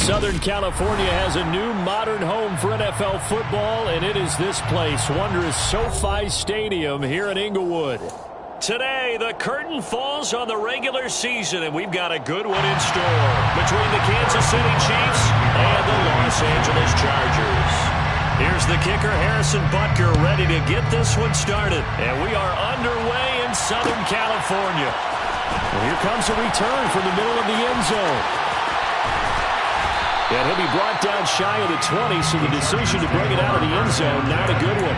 Southern California has a new modern home for NFL football, and it is this place, wondrous SoFi Stadium here in Inglewood. Today, the curtain falls on the regular season, and we've got a good one in store between the Kansas City Chiefs and the Los Angeles Chargers. Here's the kicker, Harrison Butker, ready to get this one started. And we are underway in Southern California. Well, here comes a return from the middle of the end zone. And he'll be brought down shy of the 20, so the decision to bring it out of the end zone, not a good one.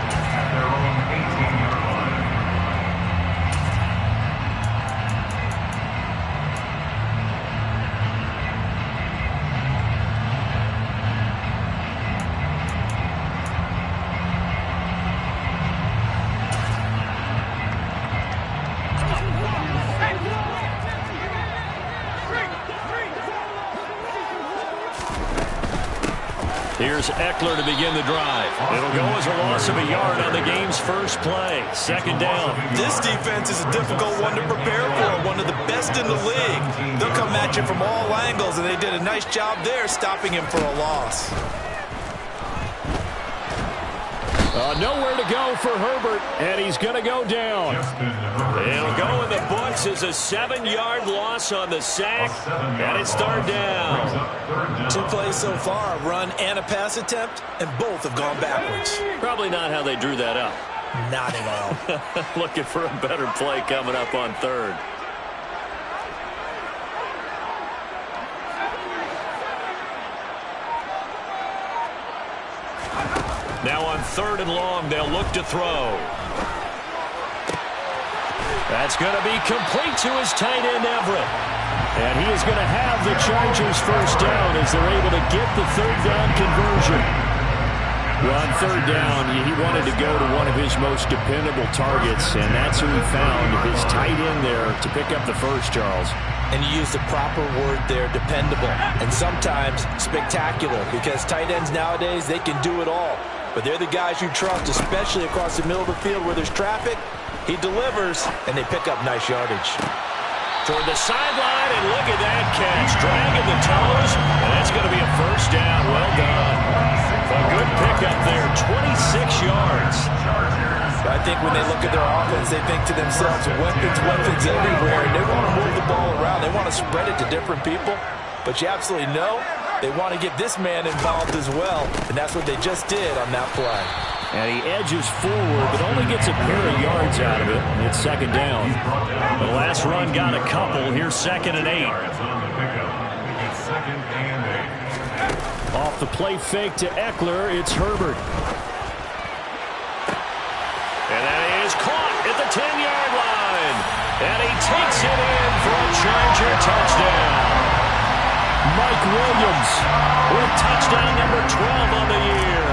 Here's Eckler to begin the drive. It'll go as a loss of a yard on the game's first play. Second down. This defense is a difficult one to prepare for, one of the best in the league. They'll come at you from all angles, and they did a nice job there stopping him for a loss. Nowhere to go for Herbert, and he's going to go down. It'll go in the books as a 7-yard loss on the sack, and it's third down. 2 plays so far, a run and a pass attempt, and both have gone backwards. Probably not how they drew that up. Not at all. Looking for a better play coming up on third. Now on third and long, they'll look to throw. That's going to be complete to his tight end, Everett. And he is going to have the Chargers first down as they're able to get the third down conversion. Well, on third down, he wanted to go to one of his most dependable targets, and that's who he found, his tight end there to pick up the first, Charles. And you used the proper word there, dependable, and sometimes spectacular, because tight ends nowadays, they can do it all. But they're the guys you trust, especially across the middle of the field where there's traffic. He delivers, and they pick up nice yardage. Toward the sideline, and look at that catch. Dragging the toes, and that's going to be a first down. Well done. A good pickup there, 26 yards. I think when they look at their offense, they think to themselves, weapons everywhere, and they want to move the ball around. They want to spread it to different people. But you absolutely know they want to get this man involved as well, and that's what they just did on that play. And he edges forward, but only gets a pair of yards out of it. It's second down. The last run got a couple. Here's 2nd and 8. Off the play fake to Eckler, it's Herbert. And that is caught at the 10-yard line. And he takes it in for a Charger touchdown. Mike Williams with touchdown number 12 on the year.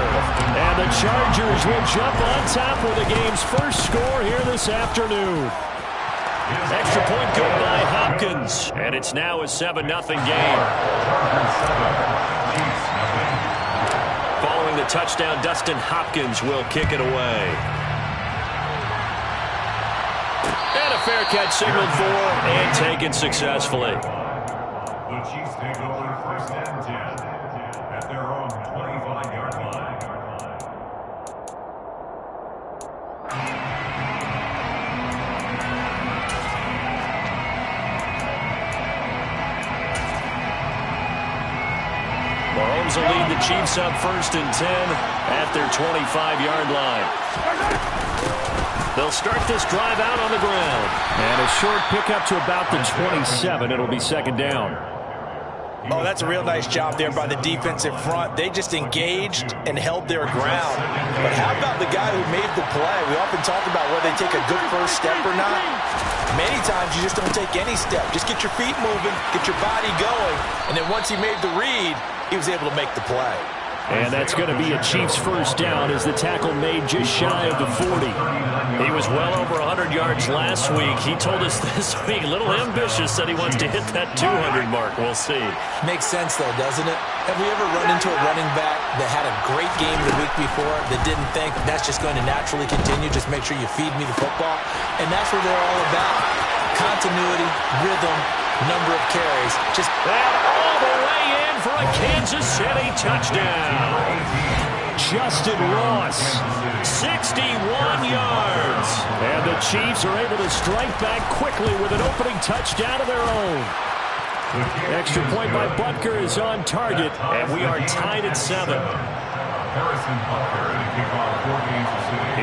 And the Chargers will jump on top with the game's first score here this afternoon. Extra point good by Hopkins. And it's now a 7-0 game. Following the touchdown, Dustin Hopkins will kick it away. And a fair catch signaled for and taken successfully. The Chiefs take over 1st and 10 at their own 25-yard line. Mahomes will lead the Chiefs up 1st and 10 at their 25-yard line. They'll start this drive out on the ground. And a short pickup to about the 27. It'll be second down. Oh, that's a real nice job there by the defensive front. They just engaged and held their ground. But how about the guy who made the play? We often talk about whether they take a good first step or not. Many times you just don't take any step. Just get your feet moving, get your body going, and then once he made the read, he was able to make the play. And that's going to be a Chiefs first down as the tackle made just shy of the 40. He was well over 100 yards last week. He told us this week, a little ambitious, said he wants to hit that 200 mark. We'll see. Makes sense, though, doesn't it? Have we ever run into a running back that had a great game the week before that didn't think that's just going to naturally continue? Just make sure you feed me the football. And that's what they're all about. Continuity, rhythm, number of carries. Just all the way in for a Kansas City touchdown. Justin Ross, 61 yards. And the Chiefs are able to strike back quickly with an opening touchdown of their own. Extra point by Butker is on target, and we are tied at 7.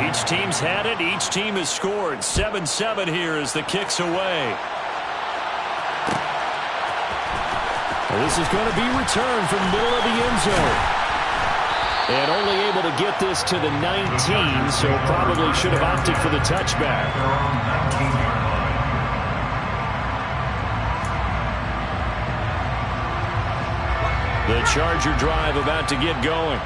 Each team's had it. Each team has scored. 7-7 here as the kick's away. This is going to be returned from the middle of the end zone. And only able to get this to the 19, so probably should have opted for the touchback. The Charger drive about to get going.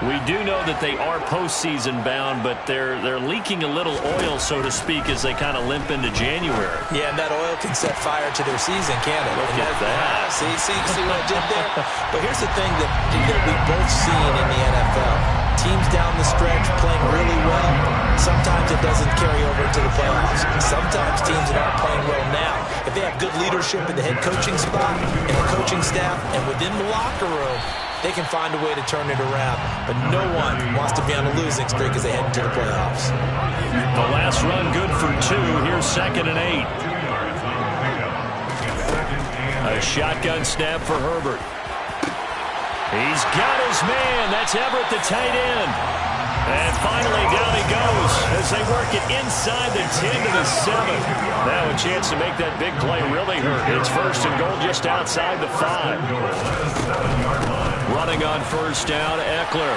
We do know that they are postseason bound, but they're leaking a little oil, so to speak, as they kind of limp into January. Yeah, and that oil can set fire to their season, can't it? Look at that. See what I did there? But here's the thing that we've both seen in the NFL. Teams down the stretch playing really well. Sometimes it doesn't carry over into the playoffs. Sometimes teams that aren't playing well now, if they have good leadership in the head coaching spot, and the coaching staff, and within the locker room, they can find a way to turn it around. But no one wants to be on a losing streak as they head into the playoffs. The last run good for 2. Here's 2nd and 8. A shotgun snap for Herbert. He's got his man. That's Everett, the tight end. And finally, down he goes as they work it inside the 10 to the 7. Now a chance to make that big play really hurt. It's 1st and goal just outside the 5. Running on 1st down, Eckler.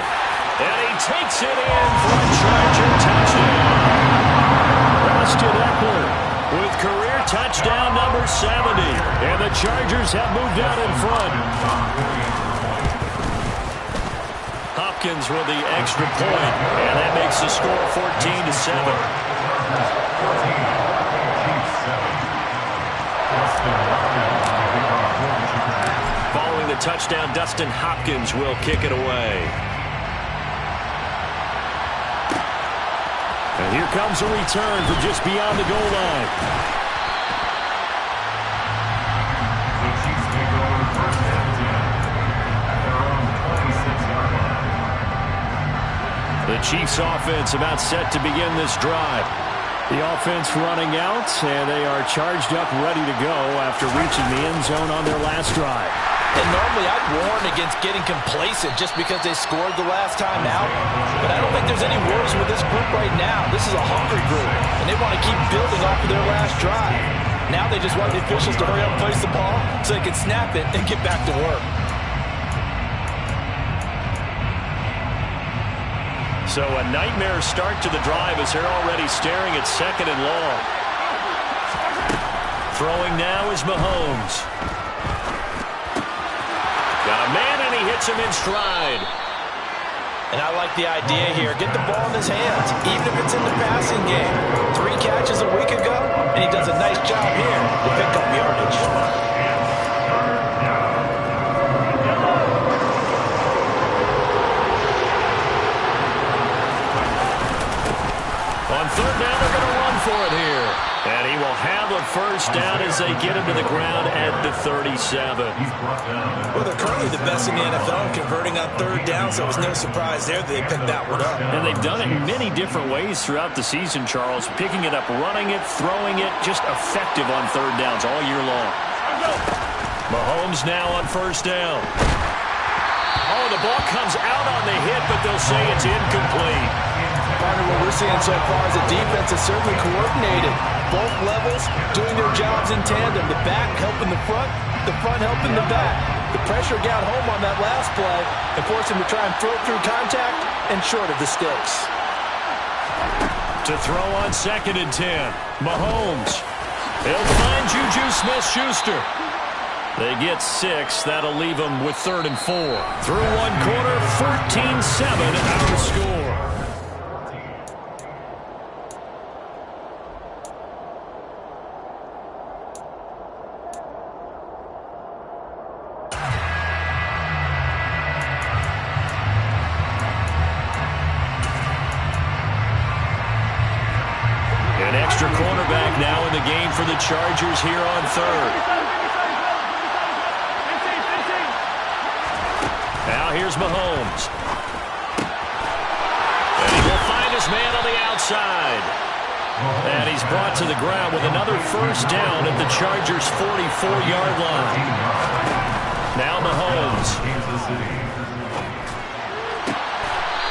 And he takes it in for a Charger touchdown. Austin Eckler with career touchdown number 70. And the Chargers have moved out in front. Hopkins with the extra point, and that makes the score 14-7. Following the touchdown, Dustin Hopkins will kick it away. And here comes a return from just beyond the goal line. The Chiefs offense about set to begin this drive. The offense running out, and they are charged up, ready to go after reaching the end zone on their last drive. And normally I'd warn against getting complacent just because they scored the last time out. But I don't think there's any worries with this group right now. This is a hungry group, and they want to keep building off of their last drive. Now they just want the officials to hurry up and place the ball so they can snap it and get back to work. So a nightmare start to the drive as they're already staring at 2nd and long. Throwing now is Mahomes. Got a man, and he hits him in stride. And I like the idea here. Get the ball in his hands, even if it's in the passing game. 3 catches a week ago, and he does a nice job here to pick up yardage. On 3rd down, they're going to run for it here. And he will have a 1st down as they get him to the ground at the 37. Well, they're currently the best in the NFL in converting on 3rd down, so it was no surprise there that they picked that one up. And they've done it in many different ways throughout the season, Charles. Picking it up, running it, throwing it, just effective on 3rd downs all year long. Mahomes now on 1st down. Oh, the ball comes out on the hit, but they'll say it's incomplete. Partner, what we're seeing so far is the defense is certainly coordinated. Both levels doing their jobs in tandem. The back helping the front helping the back. The pressure got home on that last play and forced him to try and throw it through contact and short of the sticks. To throw on 2nd and 10. Mahomes. He'll find Juju Smith-Schuster. They get 6. That'll leave them with 3rd and 4. Through one quarter, 14-7 our score. An extra cornerback now in the game for the Chargers here on 3rd. Here's Mahomes. And he will find his man on the outside. And he's brought to the ground with another first down at the Chargers' 44-yard line. Now Mahomes.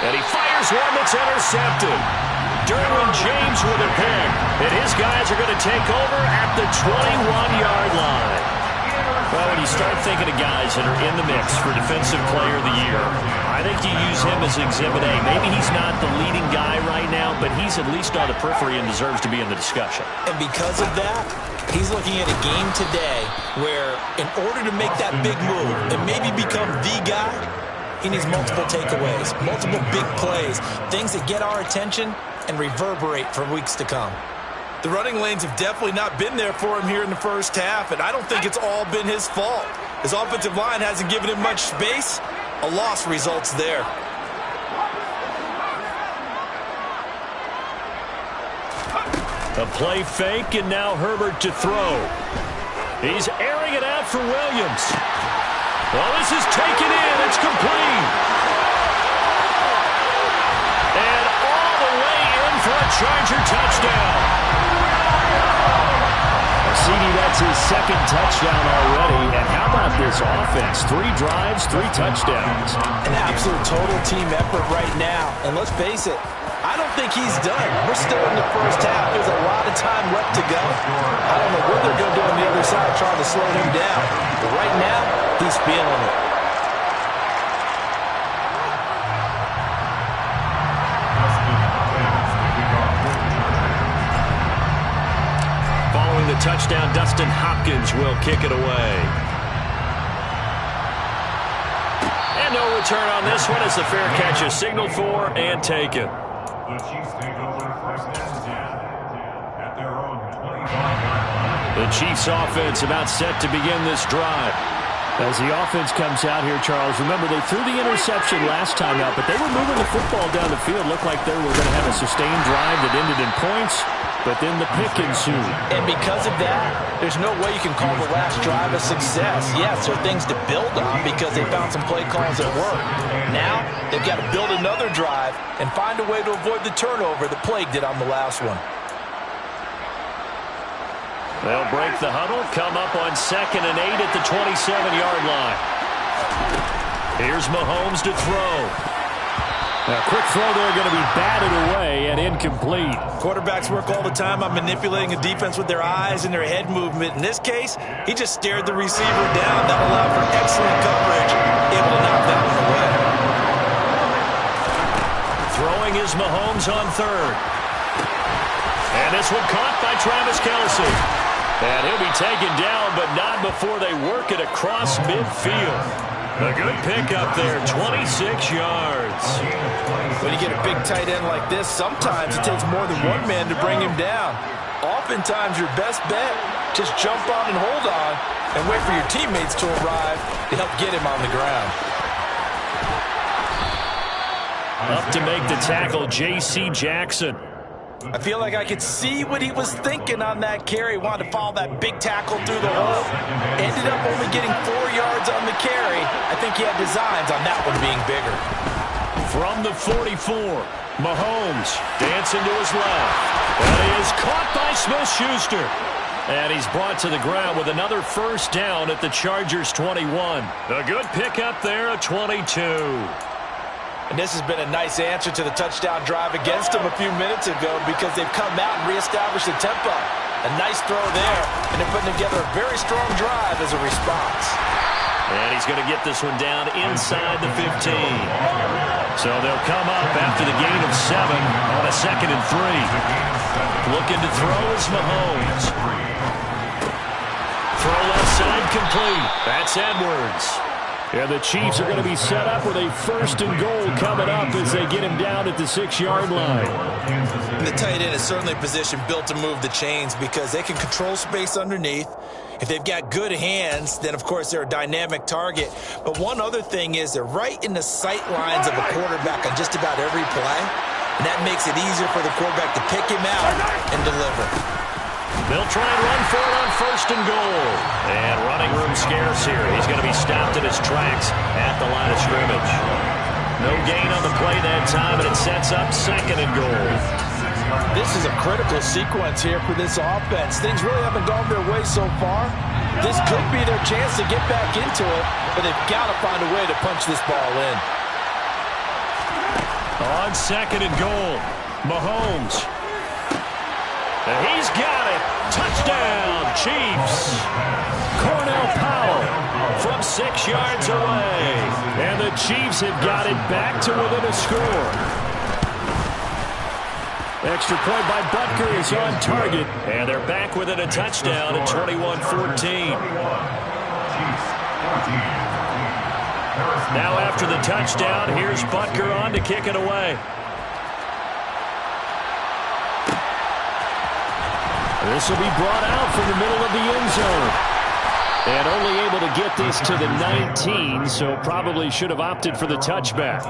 And he fires one that's intercepted. Derwin James with a pick. And his guys are going to take over at the 21-yard line. Well, when you start thinking of guys that are in the mix for Defensive Player of the Year, I think you use him as Exhibit A. Maybe he's not the leading guy right now, but he's at least on the periphery and deserves to be in the discussion. And because of that, he's looking at a game today where in order to make that big move and maybe become the guy, he needs multiple takeaways, multiple big plays, things that get our attention and reverberate for weeks to come. The running lanes have definitely not been there for him here in the first half, and I don't think it's all been his fault. His offensive line hasn't given him much space. A loss results there. A play fake, and now Herbert to throw. He's airing it out for Williams. Well, this is taken in. It's complete. And all the way in for a Charger touchdown. CD, that's his second touchdown already. And how about this offense? 3 drives, 3 touchdowns. An absolute total team effort right now. And let's face it, I don't think he's done. We're still in the first half. There's a lot of time left to go. I don't know what they're going to do on the other side trying to slow him down. But right now, he's feeling it. Following the touchdown, Dustin Hopkins will kick it away. And no return on this one as the fair catch is signaled for and taken. The Chiefs take over first and 10 at their own 25-yard line. The Chiefs offense about set to begin this drive. As the offense comes out here, Charles, remember they threw the interception last time out, but they were moving the football down the field. Looked like they were going to have a sustained drive that ended in points, but then the pick ensued. And because of that, there's no way you can call the last drive a success. Yes, there are things to build on because they found some play calls that work. Now, they've got to build another drive and find a way to avoid the turnover that plagued it on the last one. They'll break the huddle, come up on 2nd and 8 at the 27-yard line. Here's Mahomes to throw. A quick throw there going to be batted away and incomplete. Quarterbacks work all the time on manipulating a defense with their eyes and their head movement. In this case, he just stared the receiver down. That allowed for excellent coverage, able to knock that one away. Throwing is Mahomes on 3rd. And this one caught by Travis Kelce. And he'll be taken down, but not before they work it across midfield. A good pickup there, 26 yards. When you get a big tight end like this, sometimes it takes more than one man to bring him down. Oftentimes, your best bet, just jump on and hold on and wait for your teammates to arrive to help get him on the ground. Up to make the tackle, J.C. Jackson. I feel like I could see what he was thinking on that carry. Wanted to follow that big tackle through the hole. Ended up only getting 4 yards on the carry. I think he had designs on that one being bigger. From the 44, Mahomes dancing to his left. And he is caught by Smith-Schuster. And he's brought to the ground with another first down at the Chargers' 21. A good pickup there, a 22. And this has been a nice answer to the touchdown drive against them a few minutes ago because they've come out and reestablished the tempo. A nice throw there, and they're putting together a very strong drive as a response. And he's going to get this one down inside the 15. So they'll come up after the gain of 7 on a 2nd and 3. Looking to throw is Mahomes. Throw left side complete. That's Edwards. And the Chiefs are going to be set up with a 1st and goal coming up as they get him down at the 6-yard line. And the tight end is certainly a position built to move the chains because they can control space underneath. If they've got good hands, then, of course, they're a dynamic target. But one other thing is they're right in the sight lines of a quarterback on just about every play. And that makes it easier for the quarterback to pick him out and deliver. They'll try and run for it on 1st and goal. And running room scarce here. He's going to be stopped in his tracks at the line of scrimmage. No gain on the play that time, and it sets up 2nd and goal. This is a critical sequence here for this offense. Things really haven't gone their way so far. This could be their chance to get back into it, but they've got to find a way to punch this ball in. On 2nd and goal, Mahomes. And he's got it. Touchdown, Chiefs. Cornell Powell from 6 yards away. And the Chiefs have got it back to within a score. Extra point by Butker is on target. And they're back within a touchdown at 21-14. Now after the touchdown, here's Butker on to kick it away. This will be brought out from the middle of the end zone. And only able to get this to the 19, so probably should have opted for the touchback.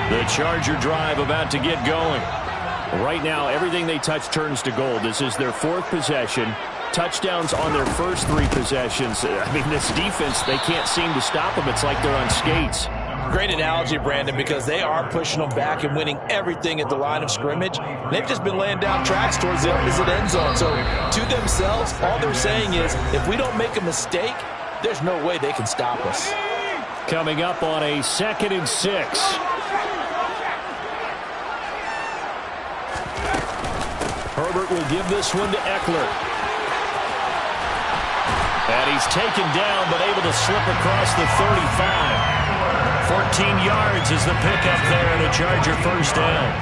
The Charger drive about to get going. Right now, everything they touch turns to gold. This is their 4th possession. Touchdowns on their first 3 possessions. I mean, this defense, they can't seem to stop them. It's like they're on skates. Great analogy, Brandon, because they are pushing them back and winning everything at the line of scrimmage. They've just been laying down tracks towards the opposite end zone. So to themselves, all they're saying is, if we don't make a mistake, there's no way they can stop us. Coming up on a 2nd and 6. Herbert will give this one to Eckler. And he's taken down, but able to slip across the 35. 14 yards is the pickup there, and a Charger first down.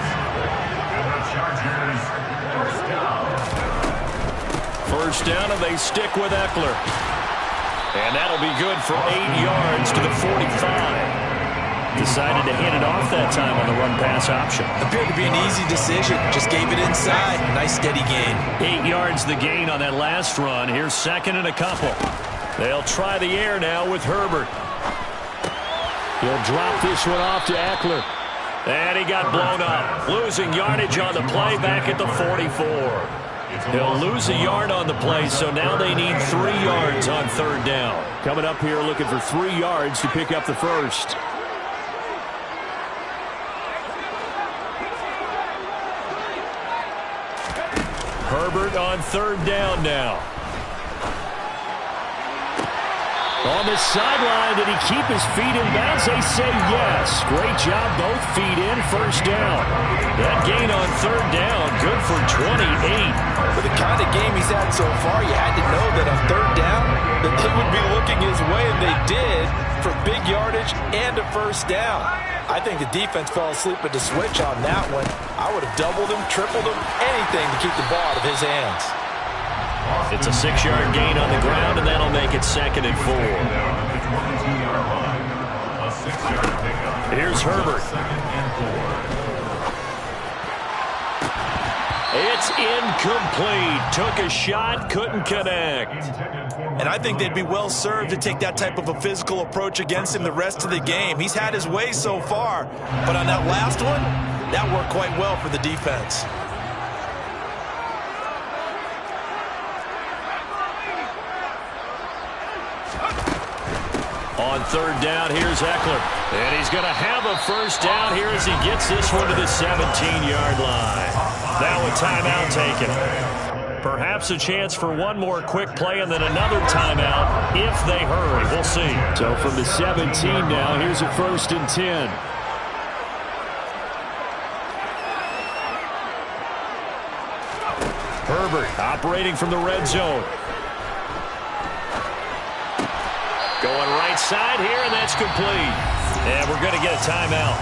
First down, and they stick with Eckler. And that'll be good for 8 yards to the 45. Decided to hand it off that time on the run-pass option. Appeared to be an easy decision. Just gave it inside. Nice steady gain. 8 yards the gain on that last run. Here's 2nd and a couple. They'll try the air now with Herbert. He'll drop this one off to Eckler. And he got blown up. Losing yardage on the play back at the 44. He'll lose a yard on the play, so now they need 3 yards on 3rd down. Coming up here looking for 3 yards to pick up the first. Herbert on 3rd down now. On the sideline, did he keep his feet in bounds? They say yes. Great job, both feet in, first down. That gain on 3rd down, good for 28. With the kind of game he's had so far, you had to know that on 3rd down, that they would be looking his way, and they did, for big yardage and a first down. I think the defense fell asleep at the switch on that one. I would have doubled him, tripled him, anything to keep the ball out of his hands. It's a 6-yard gain on the ground, and that'll make it 2nd and 4. Here's Herbert. It's incomplete. Took a shot, couldn't connect. And I think they'd be well served to take that type of a physical approach against him the rest of the game. He's had his way so far, but on that last one, that worked quite well for the defense. On 3rd down, here's Eckler. And he's going to have a first down here as he gets this one to the 17-yard line. Now a timeout taken. Perhaps a chance for one more quick play and then another timeout if they hurry. We'll see. So from the 17 now, here's a 1st and 10. Herbert operating from the red zone. Going right side here, and that's complete. And we're going to get a timeout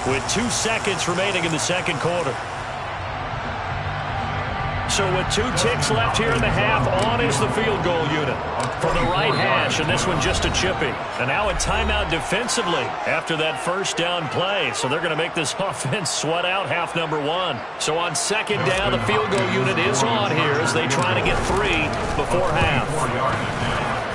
with 2 seconds remaining in the 2nd quarter. So with 2 ticks left here in the half, on is the field goal unit from the right hash, and this one just a chippy. And now a timeout defensively after that first down play. So they're going to make this offense sweat out half number 1. So on 2nd down, the field goal unit is on here as they try to get 3 before half.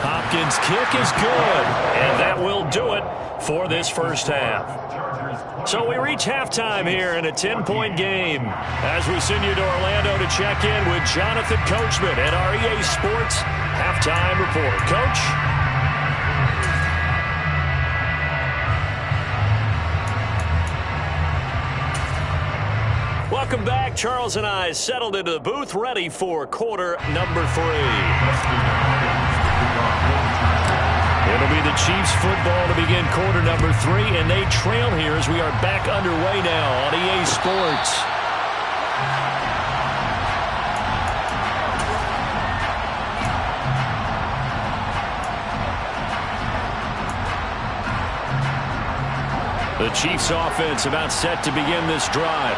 Hopkins' kick is good, and that will do it for this first half. So we reach halftime here in a 10-point game as we send you to Orlando to check in with Jonathan Coachman at our EA Sports Halftime Report. Coach? Welcome back. Charles and I settled into the booth, ready for quarter number 3. It'll be the Chiefs football to begin quarter number 3, and they trail here as we are back underway now on EA Sports. The Chiefs offense about set to begin this drive.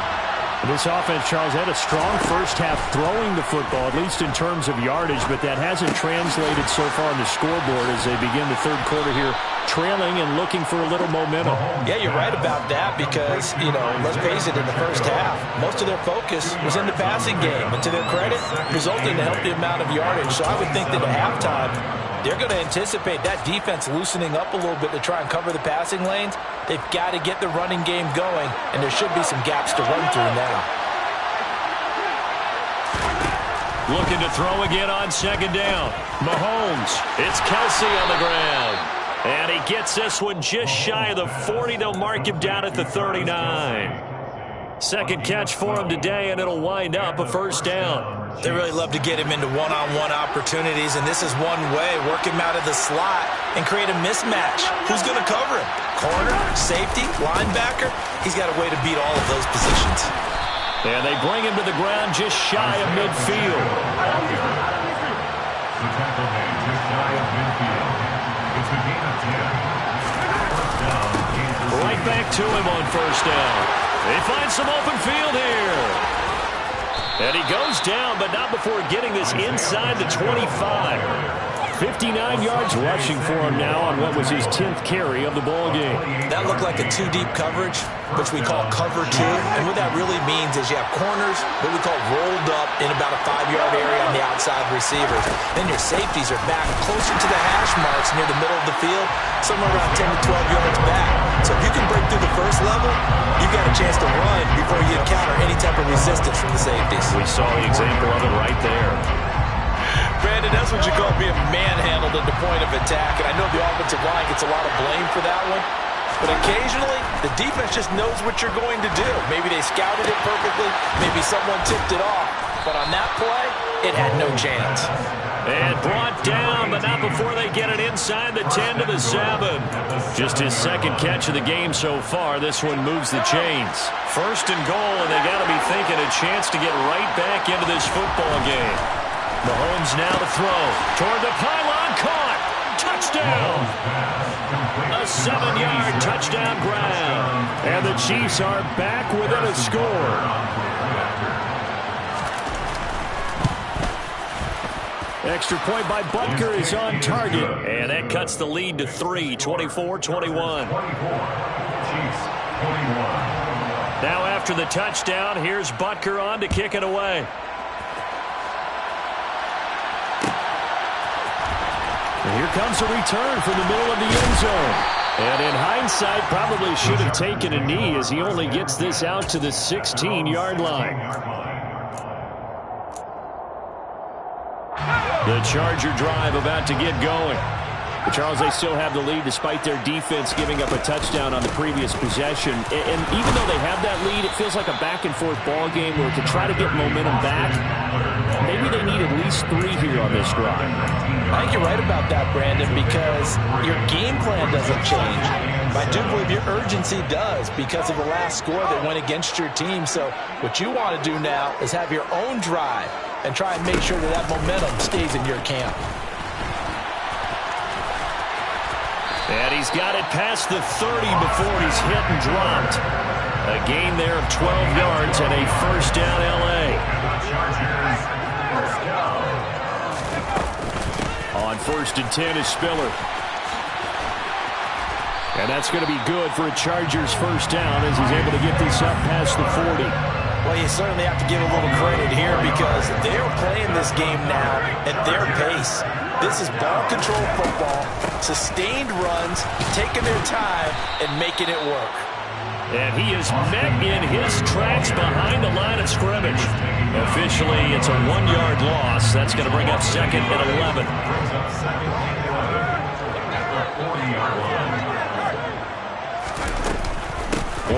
This offense, Charles, had a strong first half throwing the football, at least in terms of yardage, but that hasn't translated so far on the scoreboard as they begin the third quarter here, trailing and looking for a little momentum. Yeah, you're right about that because, let's face it, in the first half, most of their focus was in the passing game. And to their credit, resulted in a healthy amount of yardage. So I would think that at halftime, they're going to anticipate that defense loosening up a little bit to try and cover the passing lanes. They've got to get the running game going, and there should be some gaps to run through now. Looking to throw again on second down. Mahomes. It's Kelsey on the ground. And he gets this one just shy of the 40. They'll mark him down at the 39. Second catch for him today, and it'll wind up a first down. They really love to get him into one-on-one opportunities, and this is one way. Work him out of the slot and create a mismatch. Who's going to cover him? Corner, safety, linebacker? He's got a way to beat all of those positions. And they bring him to the ground just shy of midfield. The tackle made just shy of midfield. It's a gain of 10. First down, Kansas City. Right back to him on first down. They find some open field here. And he goes down, but not before getting this inside the 25. 59 yards rushing for him now on what was his 10th carry of the ball game. That looked like a two-deep coverage, which we call cover two. And what that really means is you have corners, what we call rolled up in about a 5-yard area on the outside receivers. Then your safeties are back closer to the hash marks near the middle of the field, somewhere around 10 to 12 yards back. So if you can break through the first level, you've got a chance to run before you encounter any type of resistance from the safeties. We saw the example of it right there. Brandon, that's what you call being manhandled at the point of attack. And I know the offensive line gets a lot of blame for that one. But occasionally, the defense just knows what you're going to do. Maybe they scouted it perfectly. Maybe someone tipped it off. But on that play, it had no chance. And brought down, but not before they get it inside the 10 to the 7. Just his second catch of the game so far. This one moves the chains. First and goal, and they got to be thinking a chance to get right back into this football game. Mahomes now to throw. Toward the pylon, caught. Touchdown. A 7-yard touchdown grab. And the Chiefs are back within a score. Extra point by Butker is on target. And that cuts the lead to 3, 24-21. Now after the touchdown, here's Butker on to kick it away. And here comes a return from the middle of the end zone. And in hindsight, probably should have taken a knee as he only gets this out to the 16-yard line. The Charger drive about to get going. But Charles, they still have the lead despite their defense giving up a touchdown on the previous possession. And even though they have that lead, it feels like a back-and-forth ball game where to try to get momentum back, maybe they need at least 3 here on this drive. I think you're right about that, Brandon, because your game plan doesn't change. I do believe your urgency does because of the last score that went against your team. So what you want to do now is have your own drive and try and make sure that that momentum stays in your camp. And he's got it past the 30 before he's hit and dropped. A gain there of 12 yards and a first down L.A. On first and 10 is Spiller. And that's going to be good for a Chargers first down as he's able to get this up past the 40. Well, you certainly have to give a little credit here because they're playing this game now at their pace. This is ball control football. sustained runs, taking their time, and making it work. And he is met in his tracks behind the line of scrimmage. Officially, it's a 1-yard loss. That's going to bring up 2nd and 11.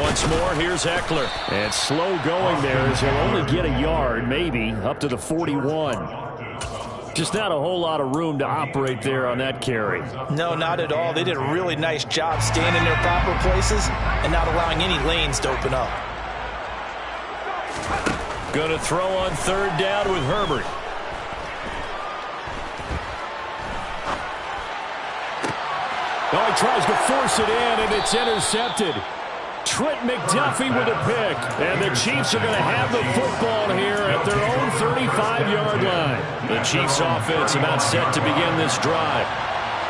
Once more, here's Eckler. And slow going there as he'll only get a yard, maybe, up to the 41. Just not a whole lot of room to operate there on that carry. No, not at all. They did a really nice job staying in their proper places and not allowing any lanes to open up. Going to throw on 3rd down with Herbert. Oh, he tries to force it in, and it's intercepted. Trent McDuffie with a pick. And the Chiefs are going to have the football here at their own 35-yard line. The Chiefs offense about set to begin this drive.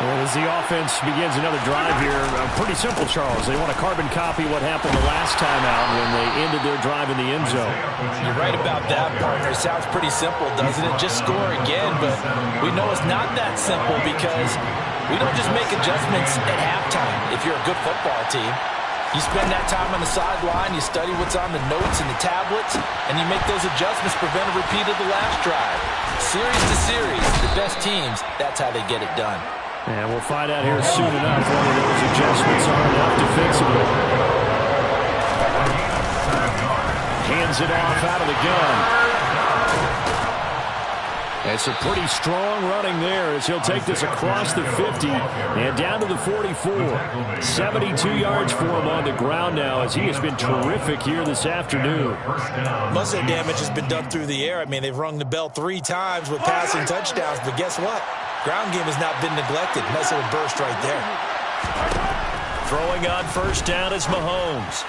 Well, as the offense begins another drive here, pretty simple, Charles. They want to carbon copy what happened the last time out when they ended their drive in the end zone. You're right about that, partner. Sounds pretty simple, doesn't it? Just score again, but we know it's not that simple because we don't just make adjustments at halftime if you're a good football team. You spend that time on the sideline, you study what's on the notes and the tablets, and you make those adjustments, prevent a repeat of the last drive. Series to series, the best teams, that's how they get it done. And we'll find out here soon enough whether those adjustments are enough defensively. Hands it off out of the gun. It's a pretty strong running there as he'll take this across the 50 and down to the 44. 72 yards for him on the ground now as he has been terrific here this afternoon. Most of the damage has been done through the air. I mean, they've rung the bell 3 times with passing touchdowns, but guess what? Ground game has not been neglected. Nice little burst right there. Throwing on 1st down is Mahomes.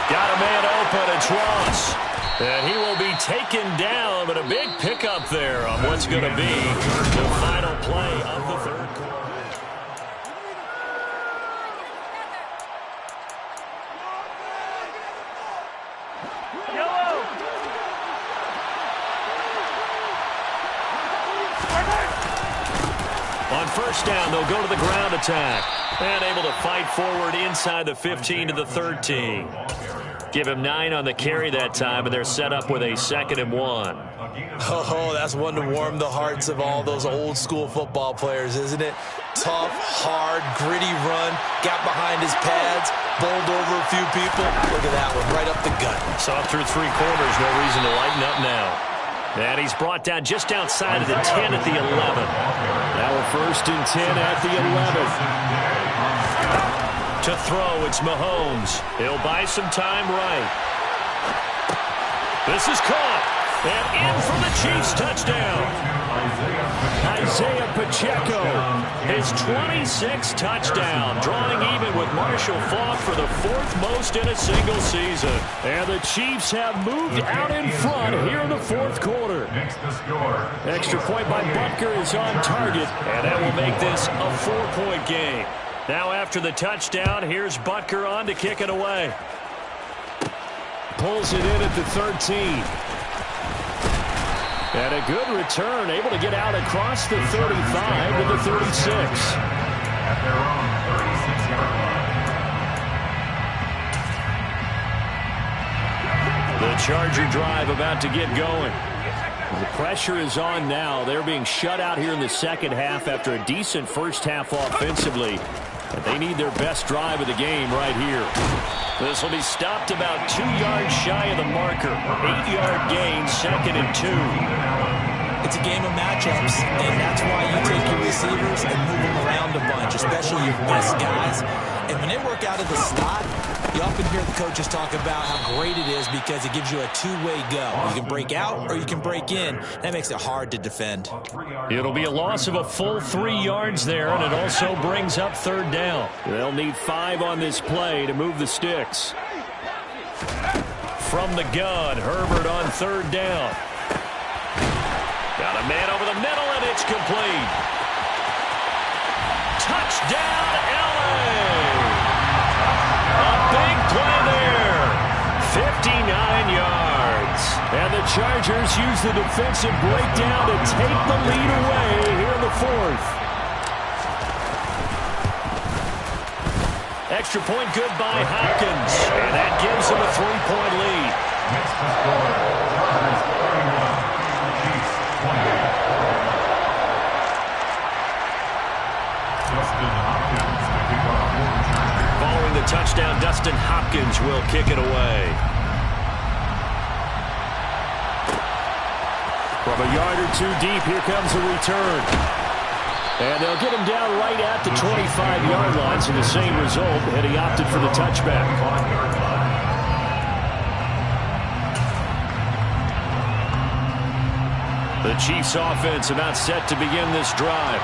Got a man open, it's Ross. And he will be taken down, but a big pickup there on what's going to be the final play of the 3rd quarter. On 1st down, they'll go to the ground attack. And able to fight forward inside the 15 to the 13. Give him 9 on the carry that time, and they're set up with a 2nd and 1. Oh, that's one to warm the hearts of all those old-school football players, isn't it? Tough, hard, gritty run, got behind his pads, bowled over a few people. Look at that one, right up the gut. Saw through 3 quarters, no reason to lighten up now. And he's brought down just outside of the 10 at the 11. Now a 1st and 10 at the 11. To throw, it's Mahomes. He'll buy some time right. This is caught. And in for the Chiefs touchdown. Isaiah Pacheco, his 26th touchdown, drawing even with Marshall Faulk for the 4th most in a single season. And the Chiefs have moved out in front here in the 4th quarter. Extra point by Butker is on target, and that will make this a 4-point game. Now after the touchdown, here's Butker on to kick it away. Pulls it in at the 13. And a good return, able to get out across the 35 to the 36. At their own 36-yard line. The Charger drive about to get going. The pressure is on now. They're being shut out here in the 2nd half after a decent 1st half offensively. But they need their best drive of the game right here. This will be stopped about 2 yards shy of the marker. 8-yard gain, 2nd and 2. It's a game of matchups, and that's why you take your receivers and move them around a bunch, especially your best guys. And when they work out of the slot, you often hear the coaches talk about how great it is because it gives you a 2-way go. You can break out or you can break in. That makes it hard to defend. It'll be a loss of a full 3 yards there, and it also brings up 3rd down. They'll need 5 on this play to move the sticks. From the gun, Herbert on 3rd down. Got a man over the middle, and it's complete. Touchdown, LA! A big play there. 59 yards. And the Chargers use the defensive breakdown to take the lead away here in the 4th. Extra point good by Hopkins. And that gives them a 3-point lead. Next to score, Chargers 31, Chiefs 20. Dustin Hopkins to kick off for the Chargers. Following the touchdown, Dustin Hopkins will kick it away. From a yard or two deep, here comes the return. And they'll get him down right at the 25-yard line, so the same result, and he opted for the touchback. The Chiefs offense about set to begin this drive.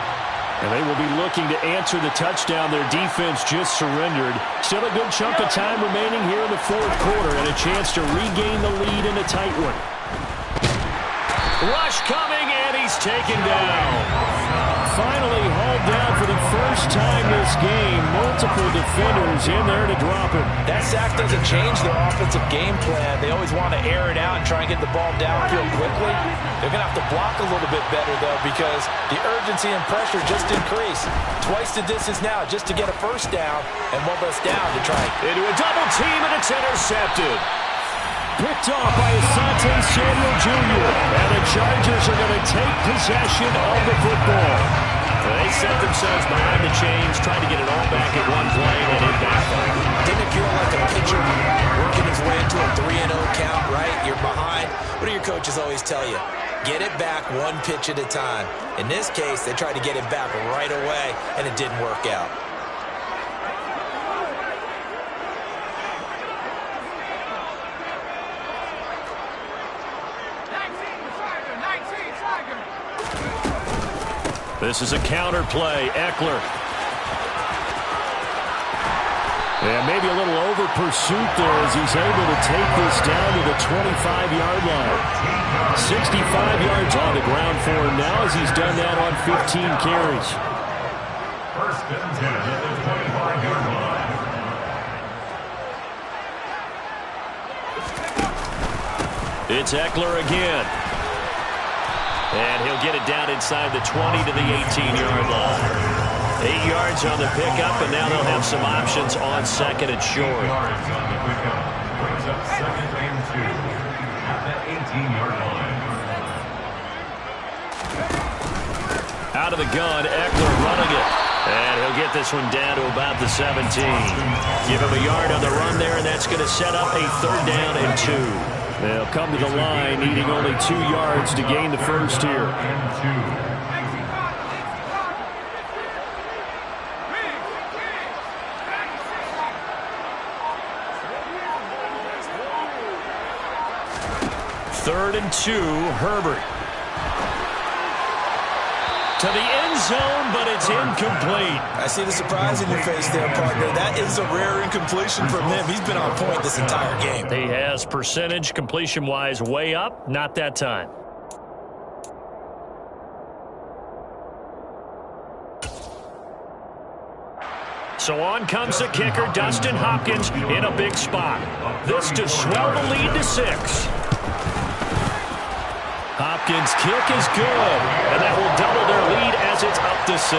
And they will be looking to answer the touchdown their defense just surrendered. Still a good chunk of time remaining here in the fourth quarter and a chance to regain the lead in a tight one. Rush coming, and he's taken down. Finally hauled down for the first time this game. Multiple defenders in there to drop him. That sack doesn't change their offensive game plan. They always want to air it out and try and get the ball downfield quickly. They're going to have to block a little bit better, though, because the urgency and pressure just increase. Twice the distance now just to get a first down, and one less down to try. Into a double team, and it's intercepted. Picked off by Asante Samuel Jr. And the Chargers are going to take possession of the football. They set themselves behind the chains, trying to get it all back at one play, and it backfired. Didn't it feel like a pitcher working his way into a 3-0 count, right? You're behind. What do your coaches always tell you? Get it back one pitch at a time. In this case, they tried to get it back right away, and it didn't work out. This is a counter play. Eckler. And maybe a little over pursuit there as he's able to take this down to the 25-yard line. 65 yards on the ground for him now as he's done that on 15 carries. First and 10 at the 25-yard line. It's Eckler again. And he'll get it down inside the 20 to the 18-yard line. 8 yards on the pickup, and now they'll have some options on second and short. 8 yards on the pickup. Brings up second and 2 at the 18-yard line. Out of the gun, Eckler running it. And he'll get this one down to about the 17. Give him a yard on the run there, and that's going to set up a 3rd down and 2. They'll come to the line, needing only 2 yards to gain the first here. Third and 2, Herbert. To the end zone, but it's incomplete. I see the surprise in your face there, partner. That is a rare incompletion from him. He's been on point this entire game. He has percentage completion-wise way up, not that time. So on comes the kicker, Dustin Hopkins, in a big spot. This to swell the lead to 6. Hopkins' kick is good, and that will double their lead as it's up to 6.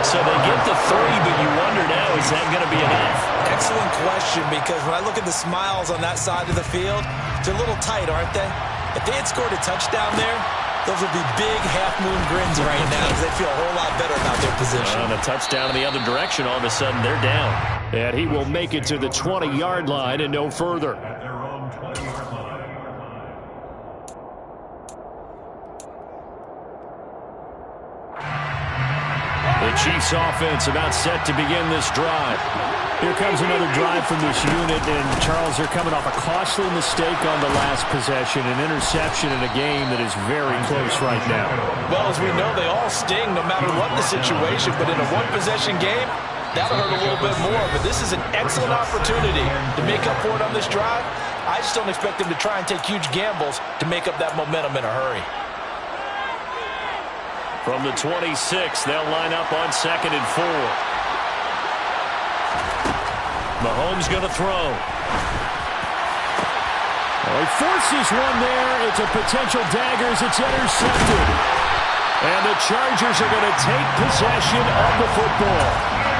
So they get the 3, but you wonder now, is that going to be enough? Excellent question, because when I look at the smiles on that side of the field, they're a little tight, aren't they? If they had scored a touchdown there, those would be big half-moon grins right now because they feel a whole lot better about their position. On a touchdown in the other direction, all of a sudden they're down. And he will make it to the 20-yard line and no further. At their own 20-yard line. The Chiefs offense about set to begin this drive. Here comes another drive from this unit, and Charles, they're coming off a costly mistake on the last possession, an interception in a game that is very close right now. Well, as we know, they all sting no matter what the situation, but in a one-possession game, that'll hurt a little bit more. But this is an excellent opportunity to make up for it on this drive. I just don't expect them to try and take huge gambles to make up that momentum in a hurry. From the 26, they'll line up on 2nd and 4. Mahomes going to throw. Well, he forces one there. It's a potential dagger as it's intercepted. And the Chargers are going to take possession of the football.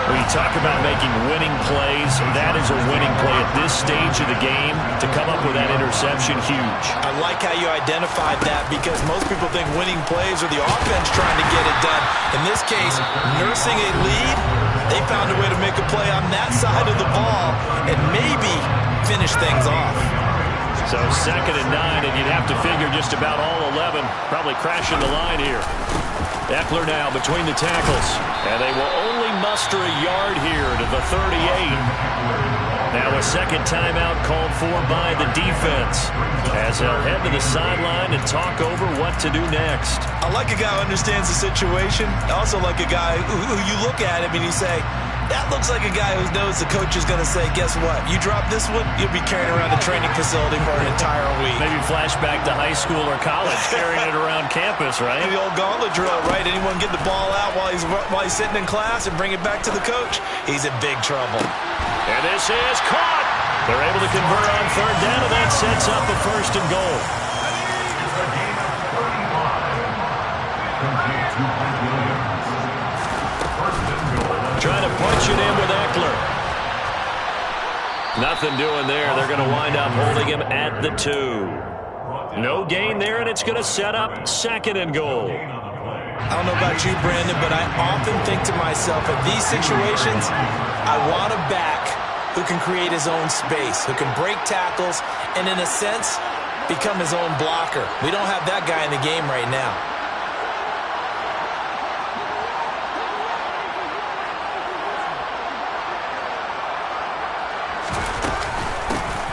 When you talk about making winning plays, that is a winning play at this stage of the game. To come up with that interception, huge. I like how you identified that because most people think winning plays are the offense trying to get it done. In this case, nursing a lead, they found a way to make a play on that side of the ball and maybe finish things off. So 2nd and 9, and you'd have to figure just about all 11 probably crashing the line here. Eckler now between the tackles, and they will only muster a yard here to the 38. Now a second timeout called for by the defense as they'll head to the sideline and talk over what to do next. I like a guy who understands the situation. I also like a guy who you look at him and you say, that looks like a guy who knows the coach is going to say, guess what? You drop this one, you'll be carrying around the training facility for an entire week. Maybe flashback to high school or college, carrying it around campus, right? The old gauntlet drill, right? Anyone get the ball out while he's sitting in class and bring it back to the coach? He's in big trouble. And this is caught. They're able to convert on 3rd down, and that sets up a 1st and goal. Trying to punch it in with Eckler. Nothing doing there. They're going to wind up holding him at the 2. No gain there, and it's going to set up 2nd and goal. I don't know about you, Brandon, but I often think to myself, in these situations, I want a back who can create his own space, who can break tackles, and in a sense, become his own blocker. We don't have that guy in the game right now.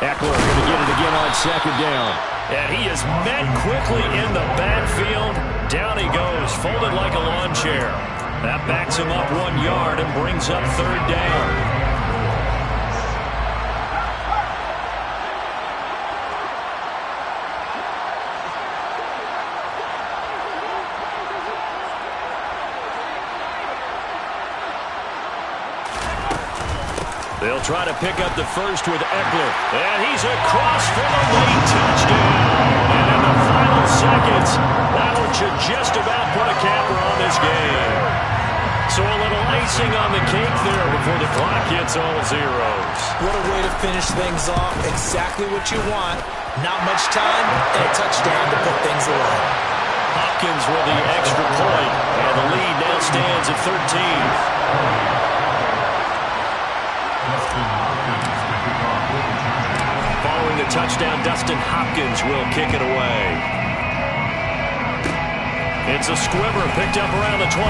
Eckler going to get it again on 2nd down. And he is met quickly in the backfield. Down he goes, folded like a lawn chair. That backs him up 1 yard and brings up 3rd down. They'll try to pick up the 1st with Eckler. And he's across for the late touchdown. And in the final seconds, that should just about put a capper on this game. So a little icing on the cake there before the clock hits all zeros. What a way to finish things off. Exactly what you want. Not much time and a touchdown to put things away. Hopkins with the extra point. And the lead now stands at 13. Following the touchdown, Dustin Hopkins will kick it away. It's a squibber picked up around the 27.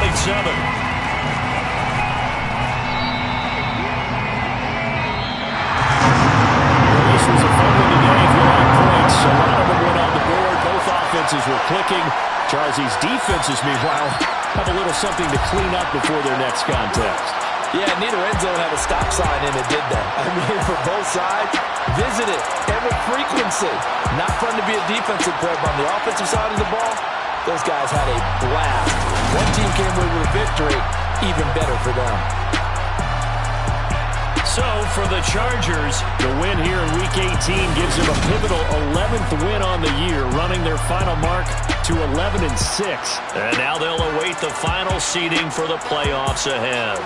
This was a fun one today if you like points. A lot of them went on the board. Both offenses were clicking. Charles, these defenses, meanwhile, have a little something to clean up before their next contest. Yeah, neither end zone had a stop sign in it, did they? I mean, for both sides, visit it, and with frequency. Not fun to be a defensive player, but on the offensive side of the ball, those guys had a blast. One team came away with a victory, even better for them. So, for the Chargers, the win here in Week 18 gives them a pivotal 11th win on the year, running their final mark to 11-6. And now they'll await the final seeding for the playoffs ahead.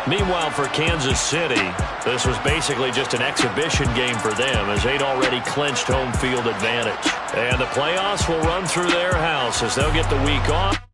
Meanwhile, for Kansas City, this was basically just an exhibition game for them as they'd already clinched home field advantage. And the playoffs will run through their house as they'll get the week off.